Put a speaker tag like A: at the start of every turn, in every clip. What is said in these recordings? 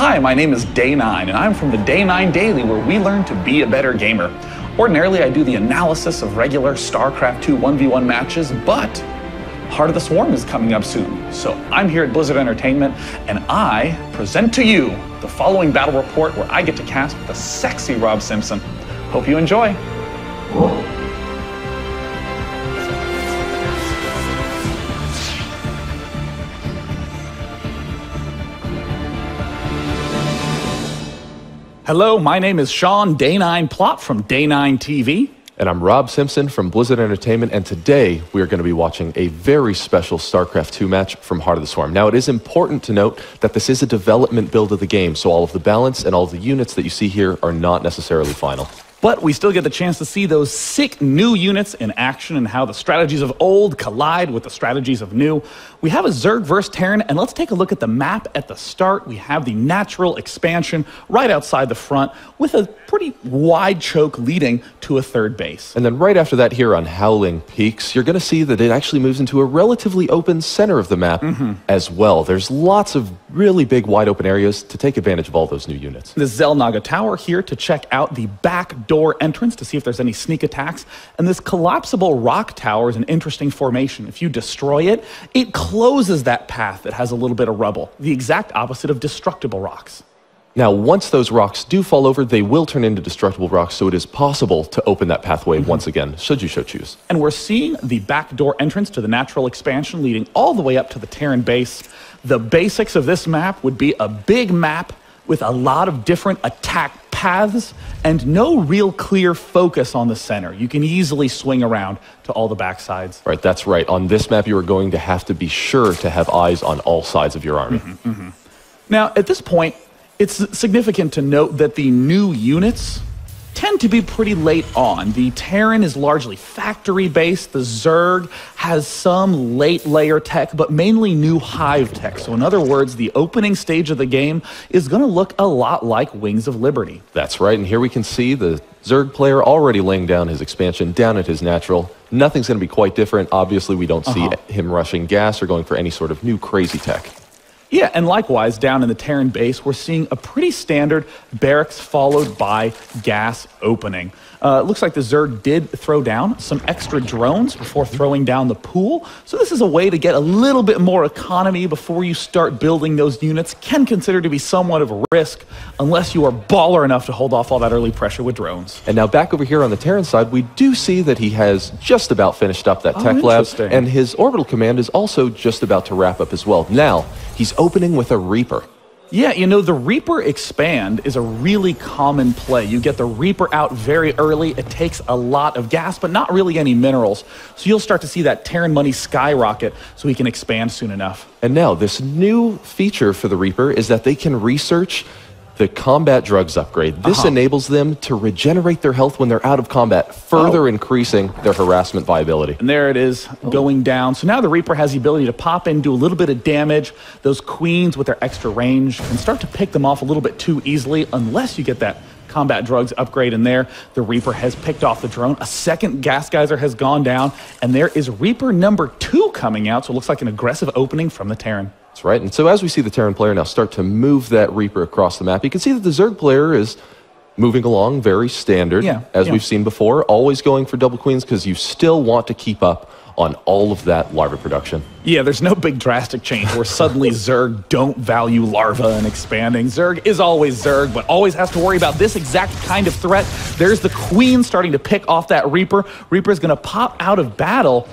A: Hi, my name is Day9, and I'm from the Day9 Daily, where we learn to be a better gamer. Ordinarily, I do the analysis of regular StarCraft 2 1v1 matches, but Heart of the Swarm is coming up soon. So I'm here at Blizzard Entertainment, and I present to you the following battle report where I get to cast the sexy Rob Simpson. Hope you enjoy. Hello, my name is Sean Day9 Plot from Day9 TV.
B: And I'm Rob Simpson from Blizzard Entertainment, and today we are going to be watching a very special StarCraft 2 match from Heart of the Swarm. Now, it is important to note that this is a development build of the game, so all of the balance and all of the units that you see here are not necessarily final.
A: But we still get the chance to see those sick new units in action and how the strategies of old collide with the strategies of new. We have a Zerg versus Terran, and let's take a look at the map at the start. We have the natural expansion right outside the front with a pretty wide choke leading to a third base.
B: And then right after that here on Howling Peaks, you're going to see that it actually moves into a relatively open center of the map as well. There's lots of really big wide open areas to take advantage of all those new units.
A: The Zelnaga Tower here to check out the back door entrance to see if there's any sneak attacks. And this collapsible rock tower is an interesting formation. If you destroy it, it closes that path that has a little bit of rubble, the exact opposite of destructible rocks.
B: Now, once those rocks do fall over, they will turn into destructible rocks, so it is possible to open that pathway once again, should you so choose.
A: And we're seeing the back door entrance to the natural expansion leading all the way up to the Terran base. The basics of this map would be a big map with a lot of different attack paths and no real clear focus on the center. You can easily swing around to all the backsides.
B: Right, that's right. On this map, you are going to have to be sure to have eyes on all sides of your army.
A: Now, at this point, it's significant to note that the new units tend to be pretty late on. The Terran is largely factory-based. The Zerg has some late layer tech, but mainly new hive tech. So in other words, the opening stage of the game is going to look a lot like Wings of Liberty.
B: That's right, and here we can see the Zerg player already laying down his expansion down at his natural. Nothing's going to be quite different. Obviously, we don't see him rushing gas or going for any sort of new crazy tech.
A: Yeah, and likewise, down in the Terran base, we're seeing a pretty standard barracks followed by gas opening. Looks like the Zerg did throw down some extra drones before throwing down the pool. So this is a way to get a little bit more economy before you start building those units. Can consider to be somewhat of a risk unless you are baller enough to hold off all that early pressure with drones.
B: And now back over here on the Terran side, we do see that he has just about finished up that tech lab, and his orbital command is also just about to wrap up as well. Now, he's opening with a Reaper.
A: Yeah, you know, the Reaper Expand is a really common play. You get the Reaper out very early. It takes a lot of gas, but not really any minerals. So you'll start to see that Terran money skyrocket so he can expand soon enough.
B: And now, this new feature for the Reaper is that they can research the combat drugs upgrade. This enables them to regenerate their health when they're out of combat, further increasing their harassment viability.
A: And there it is, going down. So now the Reaper has the ability to pop in, do a little bit of damage. Those queens with their extra range can start to pick them off a little bit too easily unless you get that combat drugs upgrade in there. The Reaper has picked off the drone. A second gas geyser has gone down, and there is Reaper number 2 coming out. So it looks like an aggressive opening from the Terran.
B: That's right, and so as we see the Terran player now start to move that Reaper across the map, you can see that the Zerg player is moving along very standard, as we've seen before, always going for double queens because you still want to keep up on all of that larva production.
A: Yeah, there's no big drastic change where suddenly Zerg don't value larva and expanding. Zerg is always Zerg, but always has to worry about this exact kind of threat. There's the queen starting to pick off that Reaper. Reaper is going to pop out of battle,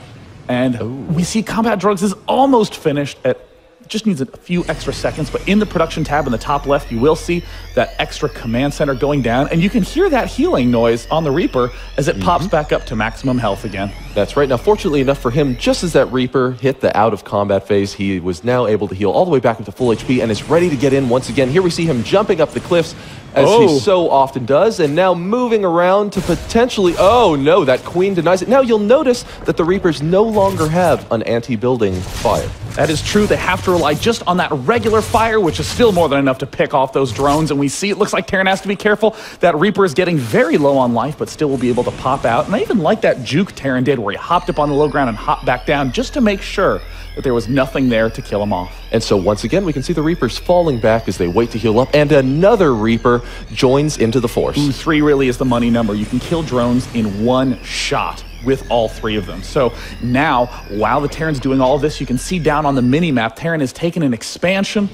A: and we see combat drugs is almost finished at just needs a few extra seconds, but in the production tab in the top left, you will see that extra command center going down, and you can hear that healing noise on the Reaper as it pops back up to maximum health again.
B: That's right. Now, fortunately enough for him, just as that Reaper hit the out-of-combat phase, he was now able to heal all the way back up to full HP and is ready to get in once again. Here we see him jumping up the cliffs, as he so often does, and now moving around to potentially, oh no, that queen denies it. Now you'll notice that the Reapers no longer have an anti-building fire.
A: That is true. They have to rely just on that regular fire, which is still more than enough to pick off those drones. And we see it looks like Terran has to be careful. That Reaper is getting very low on life, but still will be able to pop out. And I even like that juke Terran did where he hopped up on the low ground and hopped back down just to make sure that there was nothing there to kill him off.
B: And so once again, we can see the Reapers falling back as they wait to heal up, and another Reaper joins into the force.
A: Ooh, 3 really is the money number. You can kill drones in one shot with all 3 of them. So now, while the Terran's doing all of this, you can see down on the mini-map, Terran has taken an expansion,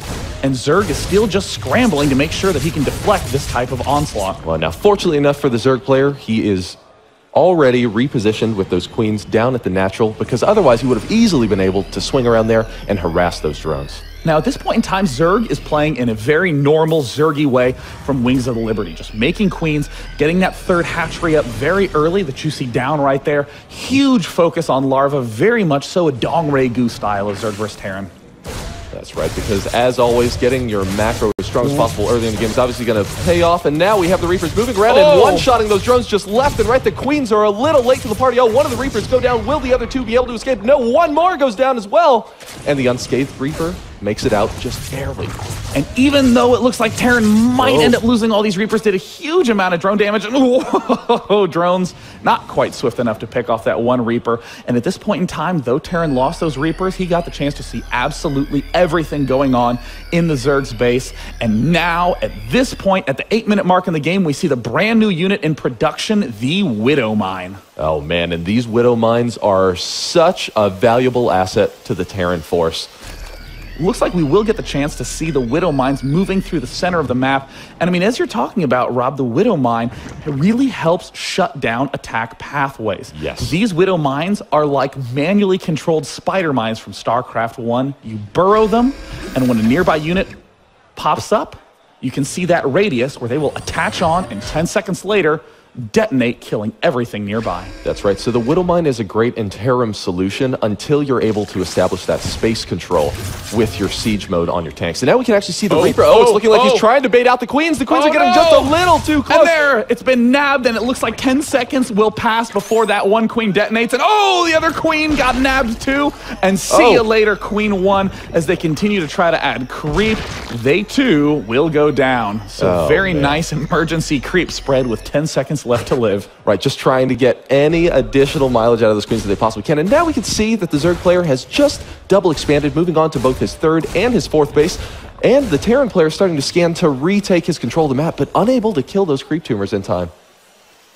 A: and Zerg is still just scrambling to make sure that he can deflect this type of onslaught.
B: Well, now, fortunately enough for the Zerg player, he is already repositioned with those queens down at the natural, because otherwise he would have easily been able to swing around there and harass those drones.
A: Now, at this point in time, Zerg is playing in a very normal Zergy way from Wings of the Liberty, just making queens, getting that 3rd hatchery up very early that you see down right there. Huge focus on larva, very much so a Dong Ray Gu style of Zerg vs. Terran.
B: That's right, because as always, getting your macro as strong as possible early in the game is obviously going to pay off, and now we have the Reapers moving around and one-shotting those drones just left and right. The Queens are a little late to the party. Oh, one of the Reapers go down. Will the other 2 be able to escape? No, one more goes down as well. And the unscathed Reaper makes it out just barely.
A: And even though it looks like Terran might end up losing all these Reapers, did a huge amount of drone damage. And whoa, drones not quite swift enough to pick off that one Reaper. And at this point in time, though Terran lost those Reapers, he got the chance to see absolutely everything going on in the Zerg's base. And now, at this point, at the 8-minute mark in the game, we see the brand new unit in production, the Widow Mine.
B: Oh man, and these Widow Mines are such a valuable asset to the Terran force.
A: Looks like we will get the chance to see the Widow Mines moving through the center of the map. And I mean, as you're talking about, Rob, the Widow Mine, it really helps shut down attack pathways.
B: Yes.
A: These Widow Mines are like manually controlled spider mines from StarCraft 1. You burrow them, and when a nearby unit pops up, you can see that radius where they will attach on, and 10 seconds later, detonate, killing everything nearby.
B: That's right. So the Widow Mine is a great interim solution until you're able to establish that space control with your siege mode on your tanks. And now we can actually see the Reaper. Oh, it's looking like he's trying to bait out the Queens. The Queens are getting just a little too close.
A: And there, it's been nabbed, and it looks like 10 seconds will pass before that one Queen detonates. And the other Queen got nabbed too. And see you later, Queen 1, as they continue to try to add creep. They too will go down. So very nice emergency creep spread with 10 seconds left to live.
B: Right, just trying to get any additional mileage out of those Queens that they possibly can. And now we can see that the Zerg player has just double expanded, moving on to both his 3rd and his 4th base. And the Terran player is starting to scan to retake his control of the map, but unable to kill those creep tumors in time.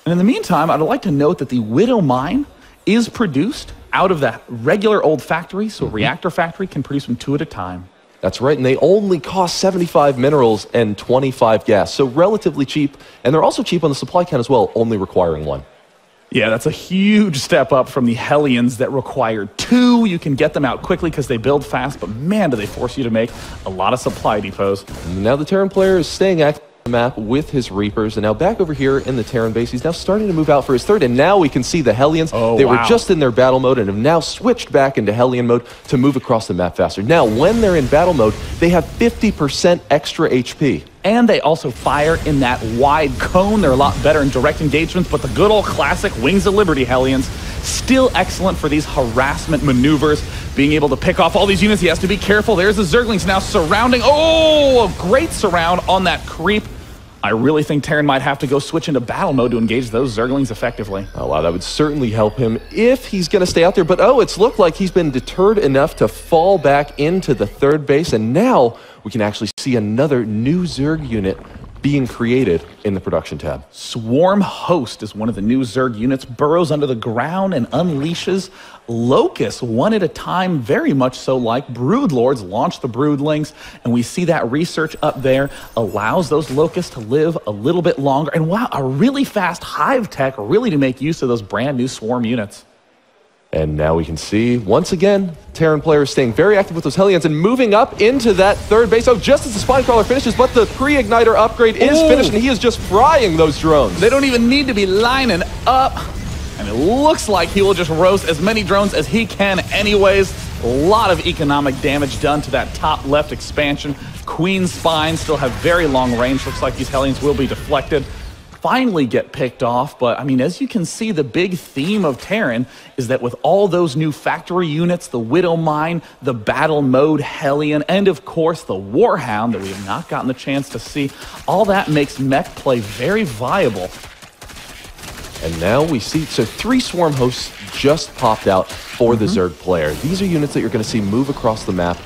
A: And in the meantime, I'd like to note that the Widow Mine is produced out of that regular old factory, so a reactor factory can produce them 2 at a time.
B: That's right, and they only cost 75 minerals and 25 gas, so relatively cheap, and they're also cheap on the supply count as well, only requiring 1.
A: Yeah, that's a huge step up from the Hellions that require 2. You can get them out quickly because they build fast, but man, do they force you to make a lot of supply depots.
B: And now the Terran player is staying active on the map with his Reapers, and now back over here in the Terran base, he's now starting to move out for his 3rd, and now we can see the Hellions. They were just in their battle mode and have now switched back into Hellion mode to move across the map faster. Now, when they're in battle mode, they have 50% extra HP.
A: And they also fire in that wide cone. They're a lot better in direct engagements, but the good old classic Wings of Liberty Hellions, still excellent for these harassment maneuvers, being able to pick off all these units. He has to be careful. There's the Zerglings now surrounding. A great surround on that creep. I really think Terran might have to go switch into battle mode to engage those Zerglings effectively.
B: Oh, wow, that would certainly help him if he's going to stay out there. But, it's looked like he's been deterred enough to fall back into the 3rd base. And now we can actually see another new Zerg unit being created in the production tab.
A: Swarm Host is one of the new Zerg units, burrows under the ground and unleashes locusts 1 at a time, very much so like Broodlords launch the Broodlings, and we see that research up there allows those locusts to live a little bit longer, and wow, a really fast hive tech really to make use of those brand new Swarm units.
B: And now we can see, once again, Terran player is staying very active with those Hellions and moving up into that 3rd base. Just as the Spinecrawler finishes, but the pre-igniter upgrade is finished, and he is just frying those drones.
A: They don't even need to be lining up. And it looks like he will just roast as many drones as he can anyways. A lot of economic damage done to that top left expansion. Queen Spine still have very long range. Looks like these Hellions will be deflected. finally get picked off. But I mean, as you can see, the big theme of Terran is that with all those new factory units, the Widow Mine, the battle mode Hellion, and of course the Warhound that we have not gotten the chance to see, all that makes mech play very viable.
B: And now we see, so 3 swarm hosts just popped out for the Zerg player. These are units that you're going to see move across the map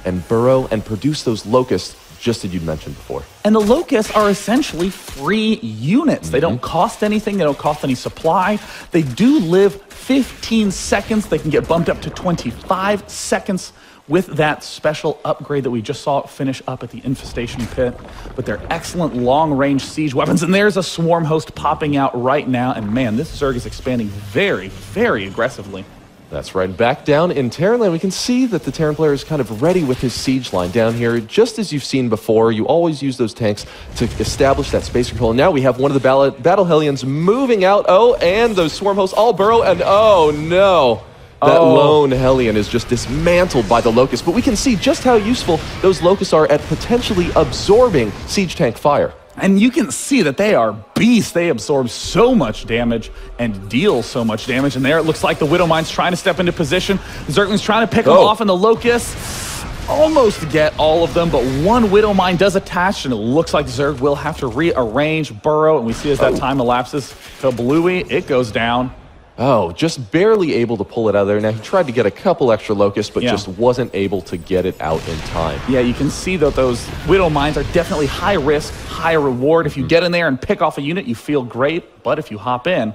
B: and burrow and produce those locusts, just as you'd mentioned before.
A: And the locusts are essentially free units. They don't cost anything. They don't cost any supply. They do live 15 seconds. They can get bumped up to 25 seconds with that special upgrade that we just saw finish up at the infestation pit. But they're excellent long-range siege weapons. And there's a swarm host popping out right now. And man, this Zerg is expanding very, very aggressively.
B: That's right. Back down in Terran land, we can see that the Terran player is kind of ready with his siege line down here. Just as you've seen before, you always use those tanks to establish that space control. And now we have one of the Battle Hellions moving out. Oh, and those swarm hosts all burrow. And oh, no. That lone Hellion is just dismantled by the Locust. But we can see just how useful those Locusts are at potentially absorbing siege tank fire.
A: And you can see that they are beasts. They absorb so much damage and deal so much damage. And there it looks like the Widow Mine's trying to step into position. Zergling's trying to pick them off, and the Locusts almost get all of them, but one Widow Mine does attach, and it looks like Zerg will have to rearrange burrow. And we see as that time elapses, to Bluey, it goes down.
B: Oh, just barely able to pull it out of there. Now, he tried to get a couple extra locusts, but just wasn't able to get it out in time.
A: Yeah, you can see that those Widow Mines are definitely high risk, high reward. If you get in there and pick off a unit, you feel great. But if you hop in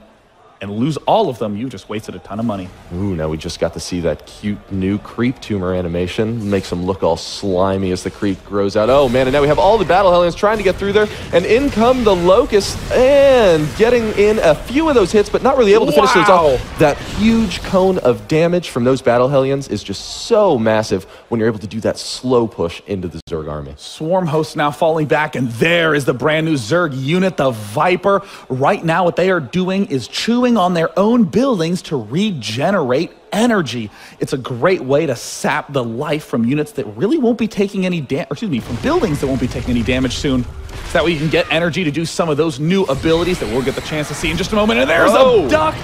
A: and lose all of them, you just wasted a ton of money.
B: Ooh, now we just got to see that cute new creep tumor animation. Makes them look all slimy as the creep grows out. Oh, man, and now we have all the Battle Hellions trying to get through there. And in come the Locusts, and getting in a few of those hits, but not really able to finish those off. That huge cone of damage from those Battle Hellions is just so massive when you're able to do that slow push into the Zerg army.
A: Swarm hosts now falling back, and there is the brand new Zerg unit, the Viper. Right now, what they are doing is chewing on their own buildings to regenerate energy. It's a great way to sap the life from units that really won't be taking any damage, excuse me, from buildings that won't be taking any damage soon. So that way you can get energy to do some of those new abilities that we'll get the chance to see in just a moment. And there's a duct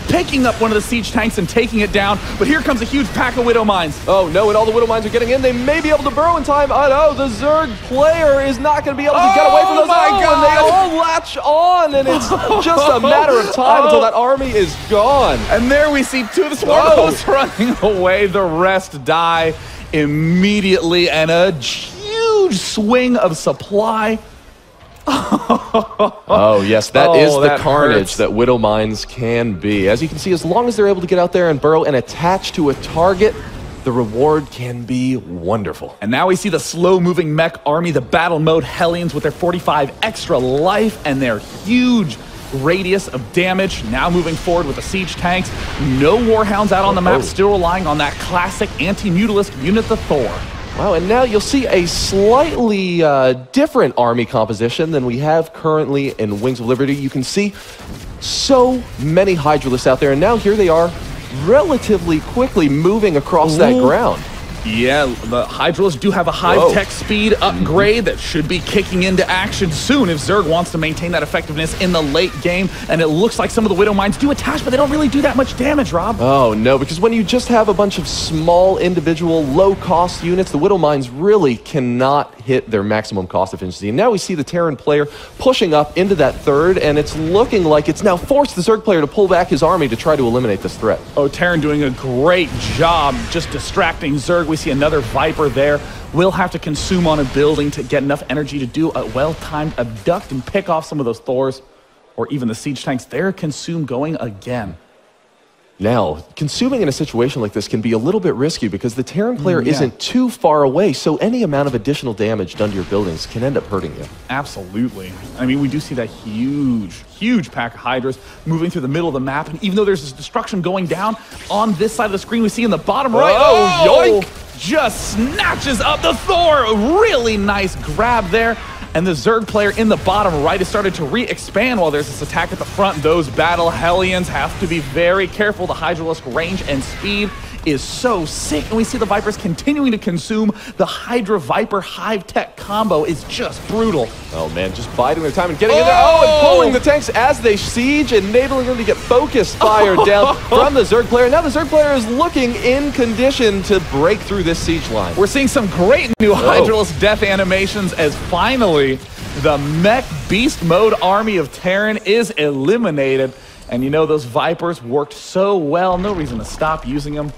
A: picking up one of the siege tanks and taking it down. But here comes a huge pack of Widow Mines.
B: Oh no, and all the Widow Mines are getting in. They may be able to burrow in time. Oh no, the Zerg player is not going to be able to get away from those. And they all latch on, and it's just a matter of time until that army is gone.
A: And there we see 2 of the swarm hosts running away. The rest die immediately, and a huge swing of supply.
B: Oh, yes, that is the carnage that Widow Mines can be. As you can see, as long as they're able to get out there and burrow and attach to a target, the reward can be wonderful.
A: And now we see the slow-moving mech army, the battle mode Hellions with their 45 extra life and their huge radius of damage. Now moving forward with the siege tanks. No Warhounds out on the map, still relying on that classic anti-Mutalisk unit, the Thor.
B: Wow, and now you'll see a slightly different army composition than we have currently in Wings of Liberty. You can see so many Hydralisks out there, and now here they are relatively quickly moving across that ground.
A: Yeah, the Hydralisks do have a hive tech speed upgrade that should be kicking into action soon if Zerg wants to maintain that effectiveness in the late game. And it looks like some of the Widow Mines do attach, but they don't really do that much damage, Rob.
B: Oh, no, because when you just have a bunch of small, individual, low-cost units, the Widow Mines really cannot hit their maximum cost efficiency. And now we see the Terran player pushing up into that third, and it's looking like it's now forced the Zerg player to pull back his army to try to eliminate this threat.
A: Oh, Terran doing a great job just distracting Zerg. We see another Viper there. We'll have to consume on a building to get enough energy to do a well-timed abduct and pick off some of those Thors or even the siege tanks. They're consumed going again.
B: Now, consuming in a situation like this can be a little bit risky because the Terran player isn't too far away, so any amount of additional damage done to your buildings can end up hurting you.
A: Absolutely. I mean, we do see that huge pack of Hydras moving through the middle of the map, and even though there's this destruction going down on this side of the screen, we see in the bottom right, yoink! Just snatches up the Thor. A really nice grab there. And the Zerg player in the bottom right has started to re-expand while there's this attack at the front. Those Battle Hellions have to be very careful. The Hydralisk range and speed is so sick, and we see the Vipers continuing to consume. The Hydra Viper Hive Tech combo is just brutal.
B: Oh man, just biding their time and getting in there. Oh, and pulling the tanks as they siege, enabling them to get focus fire down from the Zerg player. Now the Zerg player is looking in condition to break through this siege line.
A: We're seeing some great new Hydralisk death animations as finally the mech beast mode army of Terran is eliminated. And you know, those Vipers worked so well, no reason to stop using them.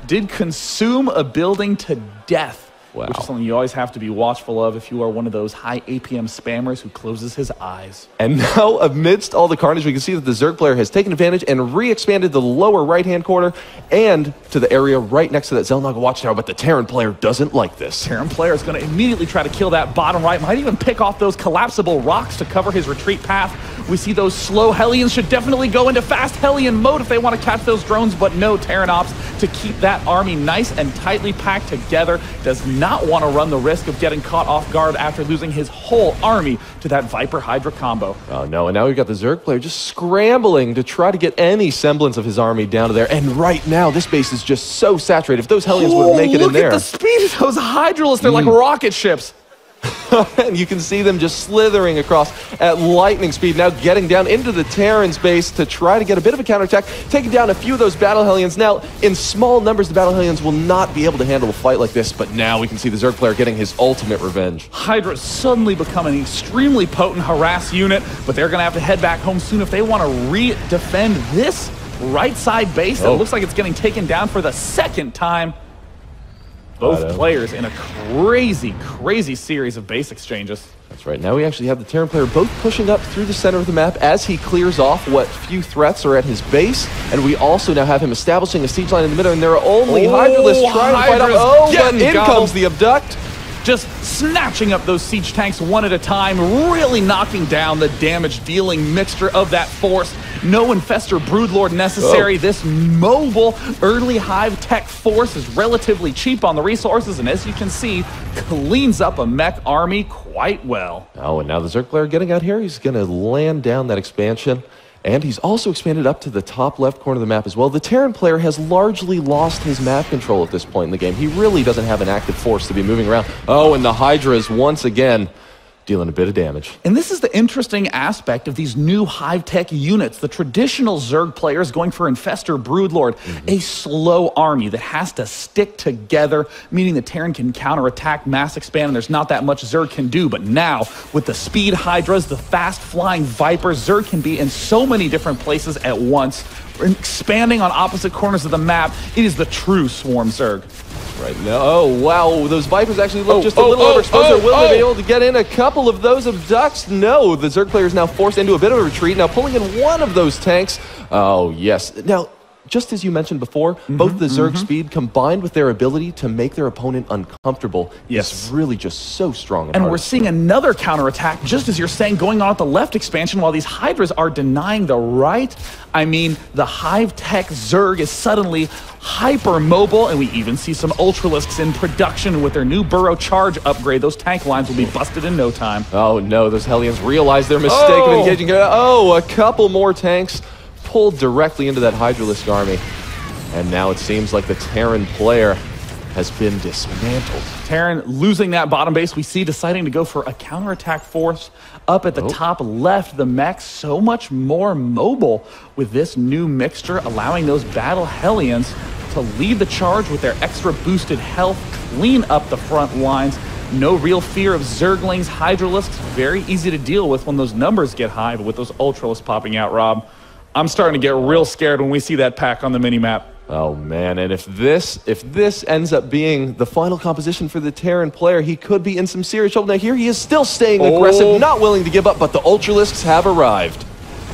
A: Did consume a building to death. Wow. Which is something you always have to be watchful of if you are one of those high APM spammers who closes his eyes.
B: And now, amidst all the carnage, we can see that the Zerg player has taken advantage and re-expanded the lower right-hand corner and to the area right next to that Xel'Naga watchtower, but the Terran player doesn't like this.
A: Terran player is going to immediately try to kill that bottom right, might even pick off those collapsible rocks to cover his retreat path. We see those slow Hellions should definitely go into fast Hellion mode if they want to catch those drones, but no, Terran Ops to keep that army nice and tightly packed together, does not want to run the risk of getting caught off guard after losing his whole army to that Viper Hydra combo.
B: Oh no, and now we've got the Zerg player just scrambling to try to get any semblance of his army down to there, and right now this base is just so saturated. If those Hellions would make it in there.
A: Look at the speed of those Hydralisks, they're like rocket ships.
B: And you can see them just slithering across at lightning speed, now getting down into the Terran's base to try to get a bit of a counterattack, taking down a few of those Battle Hellions. Now, in small numbers, the Battle Hellions will not be able to handle a fight like this, but now we can see the Zerg player getting his ultimate revenge.
A: Hydra suddenly become an extremely potent harass unit, but they're going to have to head back home soon if they want to re-defend this right side base that looks like it's getting taken down for the second time. Both players in a crazy, crazy series of base exchanges.
B: That's right. Now we actually have the Terran player both pushing up through the center of the map as he clears off what few threats are at his base. And we also now have him establishing a siege line in the middle, and there are only Hydralisks trying to fight up. Oh, but in comes the Abduct.
A: Just snatching up those siege tanks one at a time, really knocking down the damage-dealing mixture of that force. No Infestor Broodlord necessary. This mobile early Hive Tech force is relatively cheap on the resources, and as you can see, cleans up a mech army quite well.
B: Oh, and now the Zerg player getting out here, he's going to land down that expansion. And he's also expanded up to the top left corner of the map as well. The Terran player has largely lost his map control at this point in the game. He really doesn't have an active force to be moving around. Oh, and the Hydras once again dealing a bit of damage.
A: And this is the interesting aspect of these new Hive Tech units. The traditional Zerg players going for Infestor Broodlord, a slow army that has to stick together, meaning the Terran can counterattack, mass expand, and there's not that much Zerg can do. But now, with the speed Hydras, the fast-flying Vipers, Zerg can be in so many different places at once, expanding on opposite corners of the map. It is the true Swarm Zerg.
B: Right now, oh wow, those Vipers actually look just a little overexposed. Will they be able to get in a couple of those Abducts? No, the Zerg player is now forced into a bit of a retreat, now pulling in one of those tanks. Oh yes, now just as you mentioned before, both the Zerg speed combined with their ability to make their opponent uncomfortable is really just so strong.
A: And we're seeing another counterattack, just as you're saying, going on at the left expansion while these Hydras are denying the right. I mean, the Hive Tech Zerg is suddenly hyper mobile, and we even see some Ultralisks in production with their new Burrow Charge upgrade. Those tank lines will be busted in no time.
B: Oh no, those Hellions realize their mistake of engaging. Oh, a couple more tanks pulled directly into that Hydralisk army. And now it seems like the Terran player has been dismantled.
A: Terran losing that bottom base. We see deciding to go for a counterattack force up at the top left. The mech so much more mobile with this new mixture, allowing those Battle Hellions to lead the charge with their extra boosted health, clean up the front lines. No real fear of Zerglings, Hydralisks. Very easy to deal with when those numbers get high, but with those Ultralisks popping out, Rob, I'm starting to get real scared when we see that pack on the mini-map.
B: Oh man, and if this ends up being the final composition for the Terran player, he could be in some serious trouble. Now here he is still staying aggressive, not willing to give up, but the Ultralisks have arrived.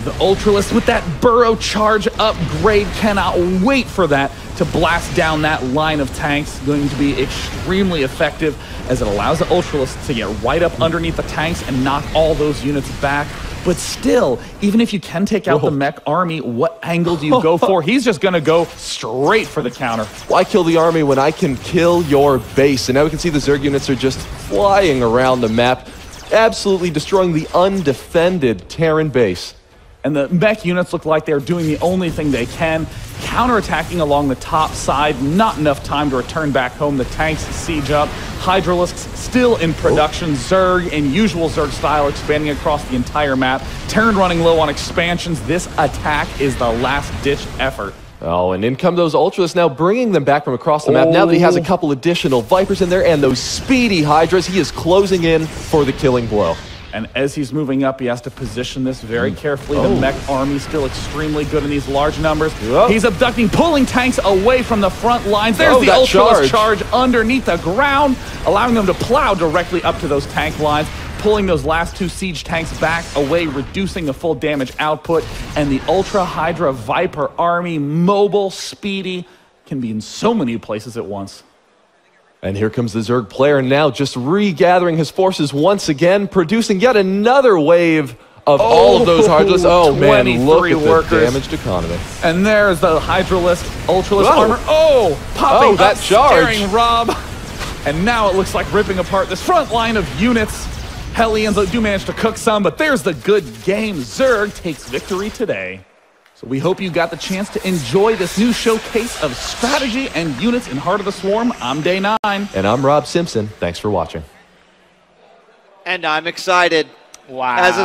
A: The Ultralisk with that Burrow Charge upgrade, cannot wait for that to blast down that line of tanks. Going to be extremely effective as it allows the Ultralisk to get right up underneath the tanks and knock all those units back. But still, even if you can take out the mech army, what angle do you go for? He's just going to go straight for the counter.
B: Why kill the army when I can kill your base? And now we can see the Zerg units are just flying around the map, absolutely destroying the undefended Terran base.
A: And the mech units look like they're doing the only thing they can, counterattacking along the top side. Not enough time to return back home. The tanks siege up. Hydralisks still in production. Zerg in usual Zerg style, expanding across the entire map. Terran running low on expansions. This attack is the last-ditch effort.
B: Oh, and in come those Ultralisk now, bringing them back from across the map. Now that he has a couple additional Vipers in there and those speedy Hydras, he is closing in for the killing blow.
A: And as he's moving up, he has to position this very carefully. The mech army still extremely good in these large numbers. He's abducting, pulling tanks away from the front lines. There's the Ultralisk charge underneath the ground, allowing them to plow directly up to those tank lines, pulling those last two siege tanks back away, reducing the full damage output. And the Ultra Hydra Viper army, mobile, speedy, can be in so many places at once.
B: And here comes the Zerg player now, just regathering his forces once again, producing yet another wave of all of those Hydralisks. Oh man, look at the damaged economy.
A: And there's the Hydralisk, Ultralisk armor. Popping
B: that
A: up,
B: charge.
A: scaring Rob. And now it looks like ripping apart this front line of units. Hellions do manage to cook some, but there's the good game. Zerg takes victory today. So we hope you got the chance to enjoy this new showcase of strategy and units in Heart of the Swarm. I'm Day 9.
B: And I'm Rob Simpson. Thanks for watching.
C: And I'm excited.
A: Wow.
C: As a